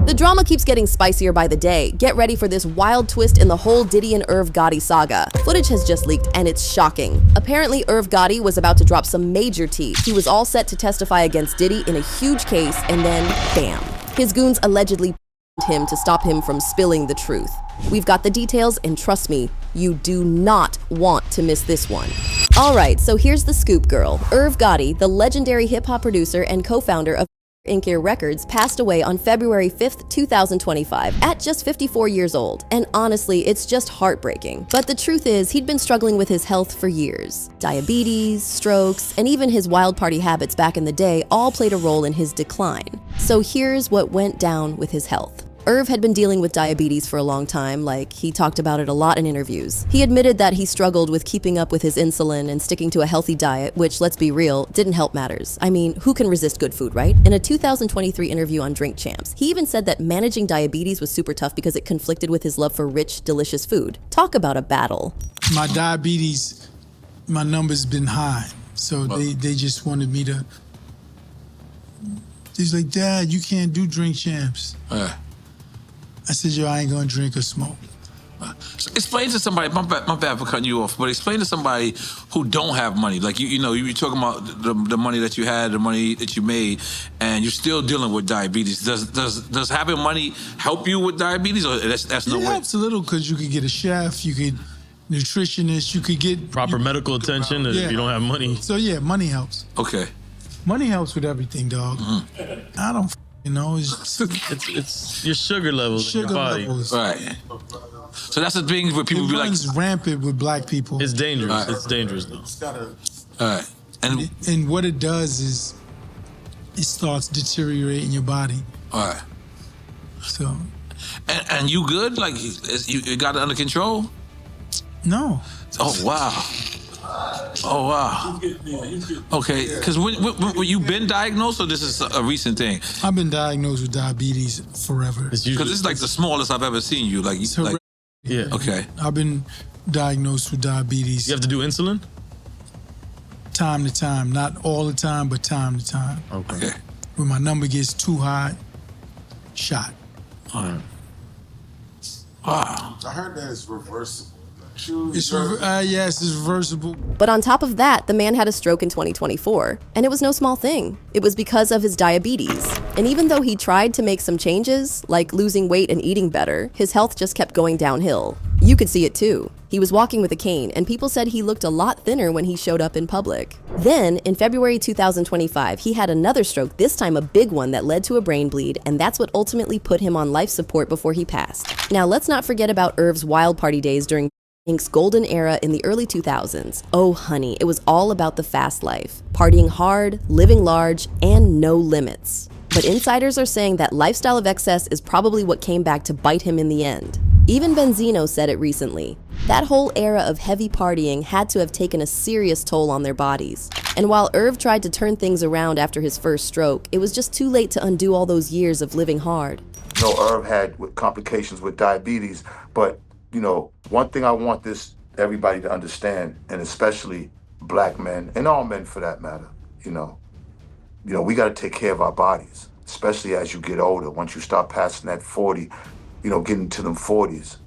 The drama keeps getting spicier by the day. Get ready for this wild twist in the whole Diddy and Irv Gotti saga. Footage has just leaked and it's shocking. Apparently, Irv Gotti was about to drop some major tea. He was all set to testify against Diddy in a huge case and then, bam. His goons allegedly him to stop him from spilling the truth. We've got the details and trust me, you do not want to miss this one. Alright, so here's the scoop, girl. Irv Gotti, the legendary hip-hop producer and co-founder of Inc. Records, passed away on February 5th, 2025, at just 54 years old. And honestly, it's just heartbreaking. But the truth is, he'd been struggling with his health for years. Diabetes, strokes, and even his wild party habits back in the day all played a role in his decline. So here's what went down with his health. Irv had been dealing with diabetes for a long time, he talked about it a lot in interviews. He admitted that he struggled with keeping up with his insulin and sticking to a healthy diet, which, let's be real, didn't help matters. I mean, who can resist good food, right? In a 2023 interview on Drink Champs, he even said that managing diabetes was super tough because it conflicted with his love for rich, delicious food. Talk about a battle. My diabetes, my number's been high, so they just wanted me to... He's like, Dad, you can't do Drink Champs. I said, yo, I ain't gonna drink or smoke. So explain to somebody, my bad for cutting you off, but explain to somebody who don't have money. Like, you know, you were talking about the money that you had, the money that you made, and you're still dealing with diabetes. Does having money help you with diabetes, or that's no way? It helps a little because you could get a chef, you could nutritionist, you could get... Proper medical attention if you don't have money. So yeah, money helps. Okay. Money helps with everything, dog. I don't it's your sugar levels in your body. Right. So that's the thing where people be like... It's rampant with black people. It's dangerous. Right. It's dangerous, though. All right. And what it does is it starts deteriorating your body. All right. So... And you good? Like, you got it under control? No. Oh, wow. Oh, wow. Okay, because when you been diagnosed, or this is a recent thing? I've been diagnosed with diabetes forever. Because this is like the smallest I've ever seen you. Yeah. Okay. I've been diagnosed with diabetes. You have to do insulin? Time to time. Not all the time, but time to time. Okay. When my number gets too high, shot. All right. Wow. I heard that it's reversible. Yes, it's reversible. But on top of that, the man had a stroke in 2024, and it was no small thing. It was because of his diabetes. And even though he tried to make some changes, like losing weight and eating better, his health just kept going downhill. You could see it too. He was walking with a cane, and people said he looked a lot thinner when he showed up in public. Then, in February 2025, he had another stroke, this time a big one that led to a brain bleed, and that's what ultimately put him on life support before he passed. Now, let's not forget about Irv's wild party days during Inc.'s golden era in the early 2000s. Oh honey, it was all about the fast life. Partying hard, living large, and no limits. But insiders are saying that lifestyle of excess is probably what came back to bite him in the end. Even Benzino said it recently. That whole era of heavy partying had to have taken a serious toll on their bodies. And while Irv tried to turn things around after his first stroke, it was just too late to undo all those years of living hard. You know, Irv had complications with diabetes, but you know, one thing I want everybody to understand, and especially black men, and all men for that matter, you know, we got to take care of our bodies, especially as you get older. Once you start passing that 40, getting to them 40s,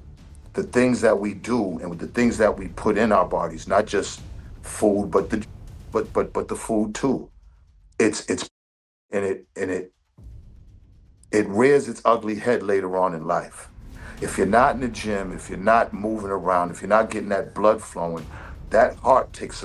the things that we do and with the things that we put in our bodies, not just food, but the food too. It rears its ugly head later on in life. If you're not in the gym, if you're not moving around, if you're not getting that blood flowing, that heart takes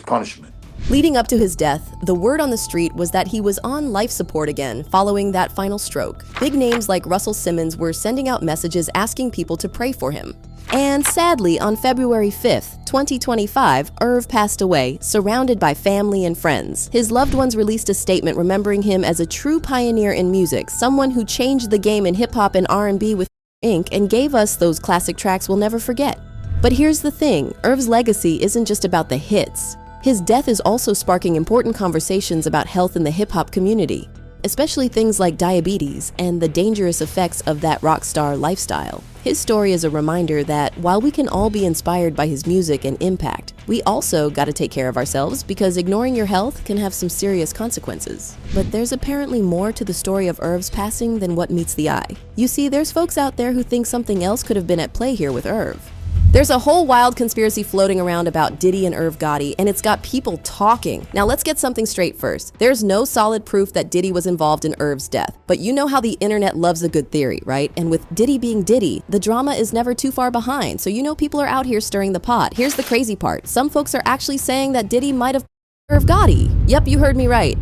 punishment. Leading up to his death, the word on the street was that he was on life support again following that final stroke. Big names like Russell Simmons were sending out messages asking people to pray for him. And sadly, on February 5th, 2025, Irv passed away, surrounded by family and friends. His loved ones released a statement remembering him as a true pioneer in music, someone who changed the game in hip-hop and R&B with Inc. and gave us those classic tracks we'll never forget. But here's the thing, Irv's legacy isn't just about the hits. His death is also sparking important conversations about health in the hip-hop community. especially things like diabetes and the dangerous effects of that rock star lifestyle. His story is a reminder that while we can all be inspired by his music and impact, we also gotta take care of ourselves because ignoring your health can have some serious consequences. But there's apparently more to the story of Irv's passing than what meets the eye. You see, there's folks out there who think something else could have been at play here with Irv. There's a whole wild conspiracy floating around about Diddy and Irv Gotti, and it's got people talking. Now let's get something straight first. There's no solid proof that Diddy was involved in Irv's death, but you know how the internet loves a good theory, right? And with Diddy being Diddy, the drama is never too far behind, so you know people are out here stirring the pot. Here's the crazy part. Some folks are actually saying that Diddy might have Irv Gotti. Yep, you heard me right.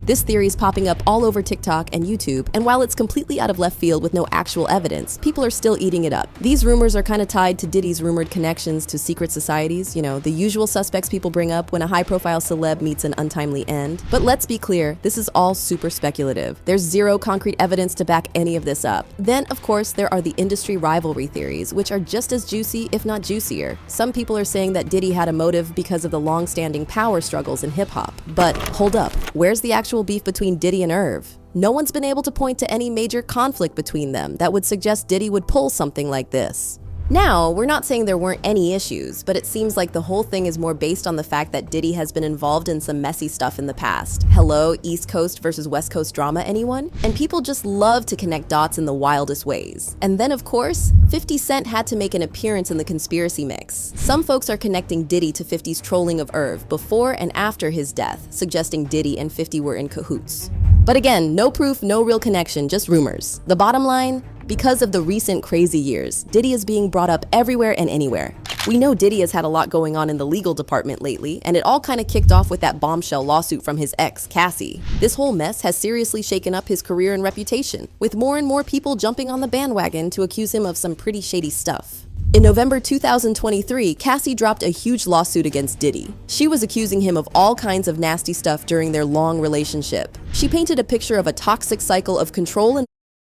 This theory is popping up all over TikTok and YouTube, and while it's completely out of left field with no actual evidence, people are still eating it up. These rumors are kind of tied to Diddy's rumored connections to secret societies, you know, the usual suspects people bring up when a high-profile celeb meets an untimely end. But let's be clear, this is all super speculative. There's zero concrete evidence to back any of this up. Then, of course, there are the industry rivalry theories, which are just as juicy, if not juicier. Some people are saying that Diddy had a motive because of the long-standing power struggles in hip-hop. But hold up, where's the actual beef between Diddy and Irv? No one's been able to point to any major conflict between them that would suggest Diddy would pull something like this. Now, we're not saying there weren't any issues, but it seems like the whole thing is more based on the fact that Diddy has been involved in some messy stuff in the past. Hello, East Coast versus West Coast drama, anyone? And people just love to connect dots in the wildest ways. And then, of course, 50 Cent had to make an appearance in the conspiracy mix. Some folks are connecting Diddy to 50's trolling of Irv before and after his death, suggesting Diddy and 50 were in cahoots. But again, no proof, no real connection, just rumors. The bottom line? Because of the recent crazy years, Diddy is being brought up everywhere and anywhere. We know Diddy has had a lot going on in the legal department lately, and it all kind of kicked off with that bombshell lawsuit from his ex, Cassie. This whole mess has seriously shaken up his career and reputation, with more and more people jumping on the bandwagon to accuse him of some pretty shady stuff. In November 2023, Cassie dropped a huge lawsuit against Diddy. She was accusing him of all kinds of nasty stuff during their long relationship. She painted a picture of a toxic cycle of control and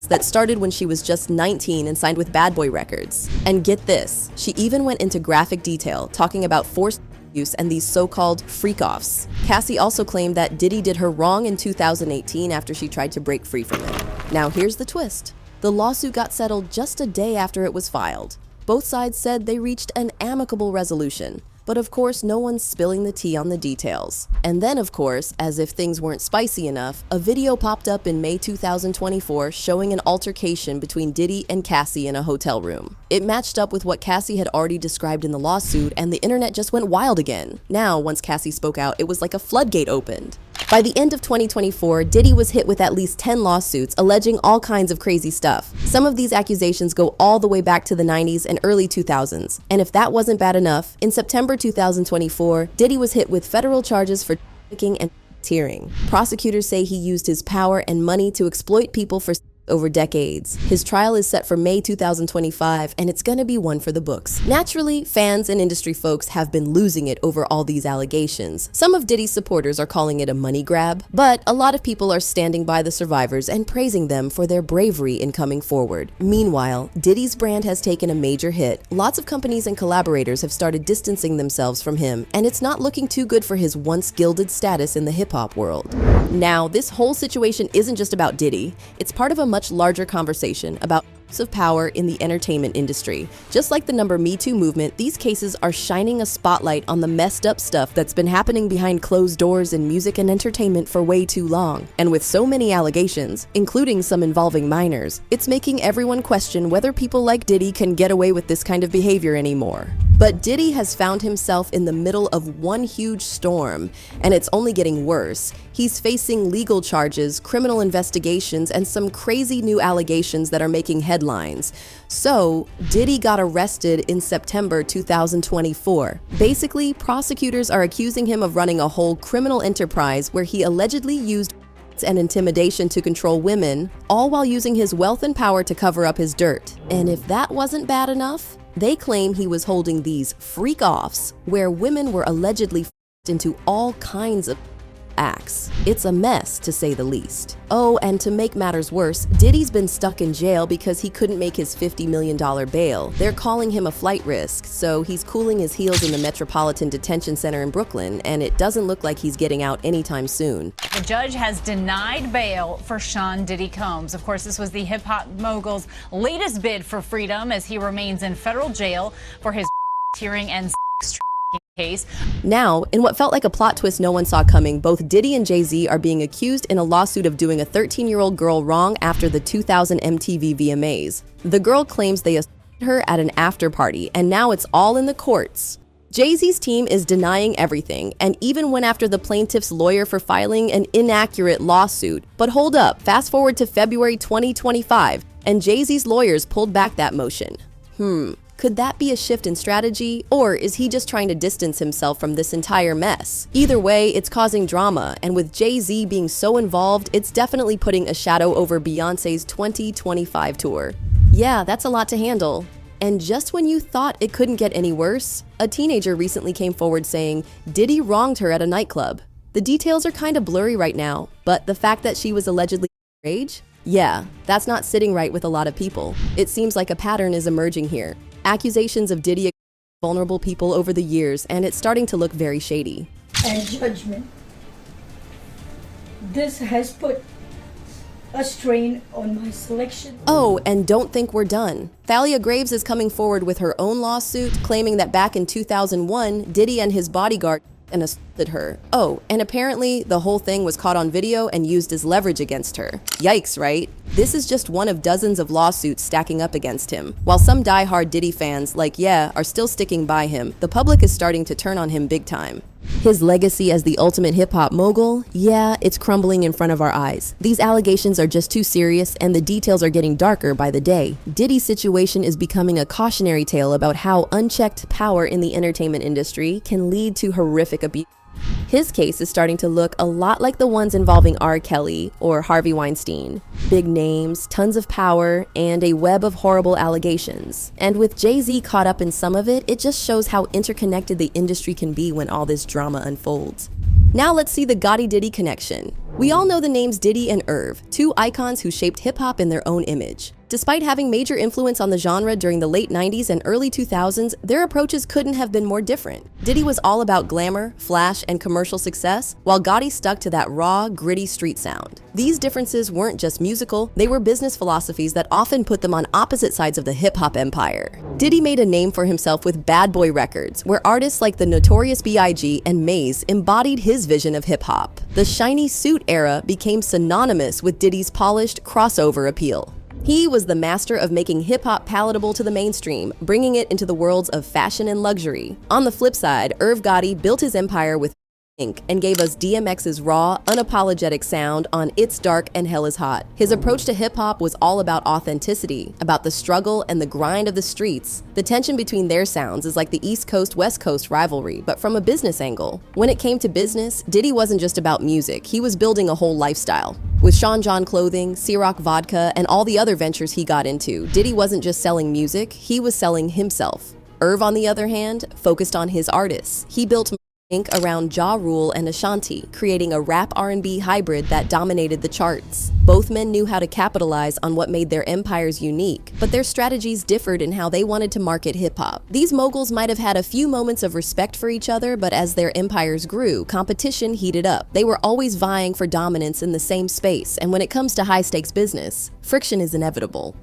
that started when she was just 19 and signed with Bad Boy Records. And get this, she even went into graphic detail, talking about forced use and these so-called freak-offs. Cassie also claimed that Diddy did her wrong in 2018 after she tried to break free from him. Now here's the twist. The lawsuit got settled just a day after it was filed. Both sides said they reached an amicable resolution. But of course, no one's spilling the tea on the details. And then, of course, as if things weren't spicy enough, a video popped up in May 2024 showing an altercation between Diddy and Cassie in a hotel room. It matched up with what Cassie had already described in the lawsuit, and the internet just went wild again. Now, once Cassie spoke out, it was like a floodgate opened. By the end of 2024, Diddy was hit with at least 10 lawsuits alleging all kinds of crazy stuff. Some of these accusations go all the way back to the 90s and early 2000s. And if that wasn't bad enough, in September 2024, Diddy was hit with federal charges for trafficking and racketeering. Prosecutors say he used his power and money to exploit people for over decades. His trial is set for May 2025, and it's gonna be one for the books. Naturally, fans and industry folks have been losing it over all these allegations. Some of Diddy's supporters are calling it a money grab, but a lot of people are standing by the survivors and praising them for their bravery in coming forward. Meanwhile, Diddy's brand has taken a major hit. Lots of companies and collaborators have started distancing themselves from him, and it's not looking too good for his once gilded status in the hip-hop world. Now, this whole situation isn't just about Diddy. It's part of a much larger conversation about of power in the entertainment industry. Just like the Me Too movement, these cases are shining a spotlight on the messed up stuff that's been happening behind closed doors in music and entertainment for way too long. And with so many allegations, including some involving minors, it's making everyone question whether people like Diddy can get away with this kind of behavior anymore. But Diddy has found himself in the middle of one huge storm, and it's only getting worse. He's facing legal charges, criminal investigations, and some crazy new allegations that are making headlines. So, Diddy got arrested in September 2024. Basically, prosecutors are accusing him of running a whole criminal enterprise where he allegedly used and intimidation to control women, all while using his wealth and power to cover up his dirt. And if that wasn't bad enough, they claim he was holding these freak-offs where women were allegedly into all kinds of acts. It's a mess, to say the least. Oh, and to make matters worse, Diddy's been stuck in jail because he couldn't make his $50 million bail. They're calling him a flight risk, so he's cooling his heels in the Metropolitan Detention Center in Brooklyn, and it doesn't look like he's getting out anytime soon. The judge has denied bail for Sean Diddy Combs. Of course, this was the hip-hop mogul's latest bid for freedom as he remains in federal jail for his hearing and sex case. Now, in what felt like a plot twist no one saw coming, both Diddy and Jay-Z are being accused in a lawsuit of doing a 13-year-old girl wrong after the 2000 MTV VMAs. The girl claims they assaulted her at an after party, and now it's all in the courts. Jay-Z's team is denying everything, and even went after the plaintiff's lawyer for filing an inaccurate lawsuit. But hold up, fast forward to February 2025, and Jay-Z's lawyers pulled back that motion. Could that be a shift in strategy, or is he just trying to distance himself from this entire mess? Either way, it's causing drama, and with Jay-Z being so involved, it's definitely putting a shadow over Beyoncé's 2025 tour. Yeah, that's a lot to handle. And just when you thought it couldn't get any worse, a teenager recently came forward saying Diddy wronged her at a nightclub. The details are kind of blurry right now, but the fact that she was allegedly underage? Yeah, that's not sitting right with a lot of people. It seems like a pattern is emerging here. Accusations of Diddy against vulnerable people over the years, and it's starting to look very shady. And judgment. This has put a strain on my selection. Oh, and don't think we're done. Thalia Graves is coming forward with her own lawsuit, claiming that back in 2001, Diddy and his bodyguard assaulted her. Oh, and apparently the whole thing was caught on video and used as leverage against her. Yikes, right? This is just one of dozens of lawsuits stacking up against him. While some die-hard Diddy fans, like yeah, are still sticking by him, the public is starting to turn on him big time. His legacy as the ultimate hip-hop mogul, yeah, it's crumbling in front of our eyes. These allegations are just too serious, and the details are getting darker by the day. Diddy's situation is becoming a cautionary tale about how unchecked power in the entertainment industry can lead to horrific abuse. His case is starting to look a lot like the ones involving R. Kelly or Harvey Weinstein. Big names, tons of power, and a web of horrible allegations. And with Jay-Z caught up in some of it, it just shows how interconnected the industry can be when all this drama unfolds. Now let's see the Gotti-Diddy connection. We all know the names Diddy and Irv, two icons who shaped hip-hop in their own image. Despite having major influence on the genre during the late 90s and early 2000s, their approaches couldn't have been more different. Diddy was all about glamour, flash, and commercial success, while Gotti stuck to that raw, gritty street sound. These differences weren't just musical, they were business philosophies that often put them on opposite sides of the hip-hop empire. Diddy made a name for himself with Bad Boy Records, where artists like the Notorious B.I.G. and Maze embodied his vision of hip-hop. The shiny suit era became synonymous with Diddy's polished crossover appeal. He was the master of making hip-hop palatable to the mainstream, bringing it into the worlds of fashion and luxury. On the flip side, Irv Gotti built his empire with Inc. and gave us DMX's raw, unapologetic sound on It's Dark and Hell is Hot. His approach to hip-hop was all about authenticity, about the struggle and the grind of the streets. The tension between their sounds is like the East Coast-West Coast rivalry, but from a business angle. When it came to business, Diddy wasn't just about music, he was building a whole lifestyle. With Sean John Clothing, Ciroc Vodka, and all the other ventures he got into, Diddy wasn't just selling music, he was selling himself. Irv, on the other hand, focused on his artists. He built Inc. around Ja Rule and Ashanti, creating a rap R&B hybrid that dominated the charts. Both men knew how to capitalize on what made their empires unique, but their strategies differed in how they wanted to market hip-hop. These moguls might have had a few moments of respect for each other, but as their empires grew, competition heated up. They were always vying for dominance in the same space, and when it comes to high-stakes business, friction is inevitable.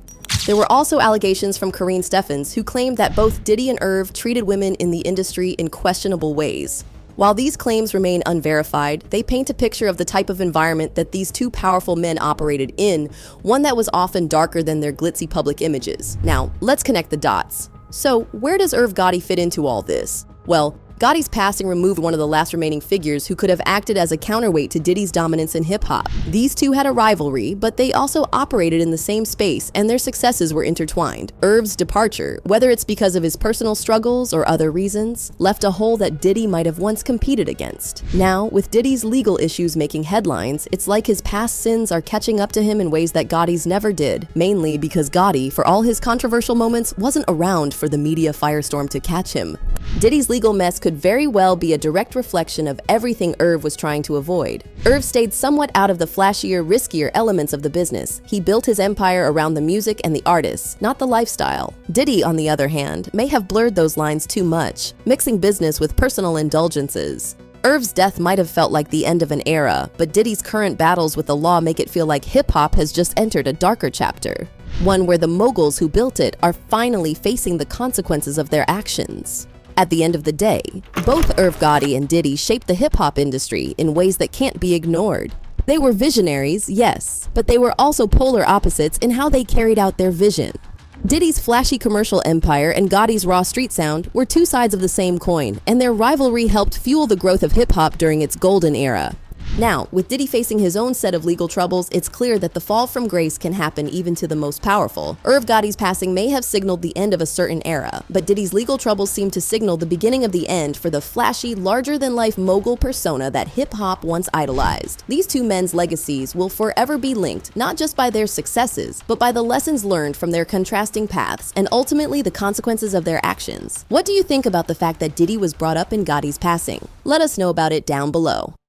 There were also allegations from Karine Steffans, who claimed that both Diddy and Irv treated women in the industry in questionable ways. While these claims remain unverified, they paint a picture of the type of environment that these two powerful men operated in, one that was often darker than their glitzy public images. Now, let's connect the dots. So, where does Irv Gotti fit into all this? Well, Gotti's passing removed one of the last remaining figures who could have acted as a counterweight to Diddy's dominance in hip-hop. These two had a rivalry, but they also operated in the same space, and their successes were intertwined. Irv's departure, whether it's because of his personal struggles or other reasons, left a hole that Diddy might have once competed against. Now, with Diddy's legal issues making headlines, it's like his past sins are catching up to him in ways that Gotti's never did, mainly because Gotti, for all his controversial moments, wasn't around for the media firestorm to catch him. Diddy's legal mess could very well be a direct reflection of everything Irv was trying to avoid. Irv stayed somewhat out of the flashier, riskier elements of the business. He built his empire around the music and the artists, not the lifestyle. Diddy, on the other hand, may have blurred those lines too much, mixing business with personal indulgences. Irv's death might have felt like the end of an era, but Diddy's current battles with the law make it feel like hip-hop has just entered a darker chapter. One where the moguls who built it are finally facing the consequences of their actions. At the end of the day, both Irv Gotti and Diddy shaped the hip-hop industry in ways that can't be ignored. They were visionaries, yes, but they were also polar opposites in how they carried out their vision. Diddy's flashy commercial empire and Gotti's raw street sound were two sides of the same coin, and their rivalry helped fuel the growth of hip-hop during its golden era. Now, with Diddy facing his own set of legal troubles, it's clear that the fall from grace can happen even to the most powerful. Irv Gotti's passing may have signaled the end of a certain era, but Diddy's legal troubles seem to signal the beginning of the end for the flashy, larger-than-life mogul persona that hip-hop once idolized. These two men's legacies will forever be linked, not just by their successes, but by the lessons learned from their contrasting paths, and ultimately the consequences of their actions. What do you think about the fact that Diddy was brought up in Gotti's passing? Let us know about it down below.